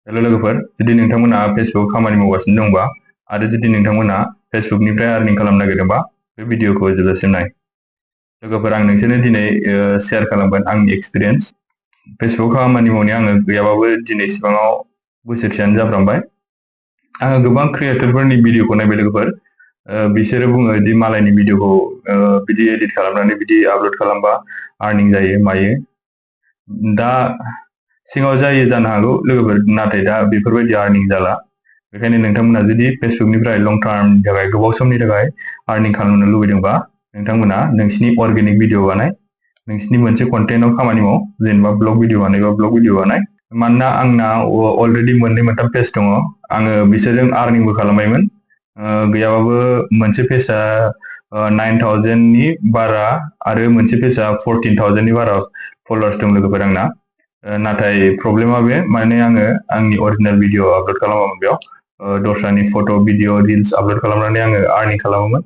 Hello लोगोफोर, जुदि नोंथांमोना फेसबुक खामानि मावगासिनो दंबा आरो जुदि नोंथांमोना फेसबुकनिफ्राय आर्निं खालामनो नागिरदोंबा बे भिडिअखौ जोबजासिम नाय। लोगोफोर, आं नोंसोरनो दिनै शेयार खालामगोन आंनि एक्सपिरियेन्स। फेसबुक खामानि मावनाया आङो गैयाबाबो दिनैसिबाङाव बोसोरसेयानो जाफ्रामबाय। आङो गोबां क्रिएटरफोरनि भिडिअखौ नायबाय लोगोफोर। बिसोरो बुङो दि मालायनि भिडिअखौ बिदि एडिट खालामनानै बिदि आपल'ड खालामबा आर्निं जायो मायो। दा सिगाङाव जायो जानो हागौ लोगोफोर, नाथाय दा बेफोरबायदि आर्निं जाला। बेखायनो नोंथांमोना जुदि फेसबुकनिफ्राय लं टार्मनि थाखाय गोबाव समनि थाखाय आर्निं खालामनो लुबैदोंबा नोंथांमोना नोंसिनि अर्गेनिक भिडिअ बानाय, नोंसिनि मोनसे कन्टेन्टआव खामानि माव, जेनेबा ब्लग भिडिअ बानायबा ब्लग भिडिअ बानाय। मानोना आंना अलरेडि मोननै मोनथाम पेज दङ। आङो बिसोरजों आर्निंबो खालामबायमोन। गैयाबाबो मोनसे पेजआ 9,000नि बारा आरो मोनसे पेजआ 14,000नि बारा फलोवार्स दं लोगोफोर आंना। नाथाय प्रब्लेमा बे, माने आङो आंनि अरिजिनेल भिडिअ आपल'ड खालामामोन बेयाव। दस्रानि फट' भिडिअ रिल्स आपल'ड खालामनानै आङो आर्निं खालामोमोन।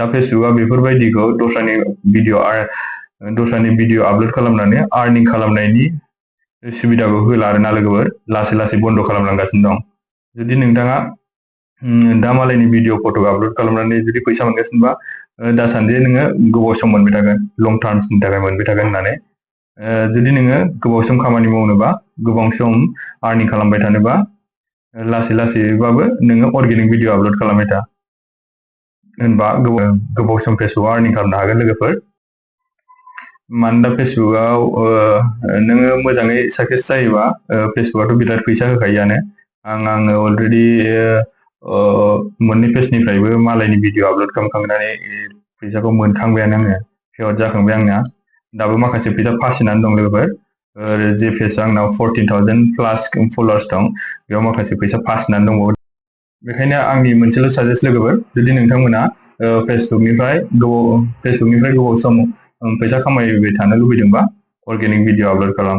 दा फेसबुकआ बेफोरबायदिखौ दस्रानि भिडिअ आपल'ड खालामनानै आर्निं खालामनायनि सुबिदाखौ होला आरोना लोगोफोर, लासै लासै बन्द' खालामलांगासिनो दं। जुदि नोंथाङा दा मालायनि भिडिअ फट' आपल'ड खालामनानै जुदि फैसा मोनगासिनोबा दासान्दि नोङो गोबाव सम मोनबाय थागोन, लं टार्मसनि थाखाय मोनबाय थागोन होननानै। जुदि नोङो गोबाव सम खामानि मावनोबा, गोबाव सम आर्निं खालामबाय थानोबा, लासै लासैबाबो नोङो अर्गेनिक भिडिअ आपल'ड खालामबाय था, होनबा गोबाव सम फेसबुकआव आर्निं खालामनो हागोन लोगोफोर। मानोना फेसबुकआव नोङो मोजाङै साक्सेस जायोबा फेसबुकआथ' बिराद फैसा होखायोआनो। आङो अलरेडि मोननै पेजनिफ्रायबो मालायनि भिडिअ आपल'ड खालामखांनानै फैसाखौ मोनखांबायानो आङो, पेआउट जाखांबाय आंना। दाबो माखासे फैसा फासिनानै दं लोगोफोर। जे पेज आंनाव 14,000 प्लास फलोवार्स दं, बेयाव माखासे फैसा फासिनानै दंबावो। बेखायनो आंनि मोनसेल' साजेस्ट लोगोफोर, जुदि नोंथांमोना फेसबुकनिफ्राय गोबाव सम फैसा खामायबाय थानो लुबैदोंबा अर्गेनिक भिडिअ आपल'ड खालाम।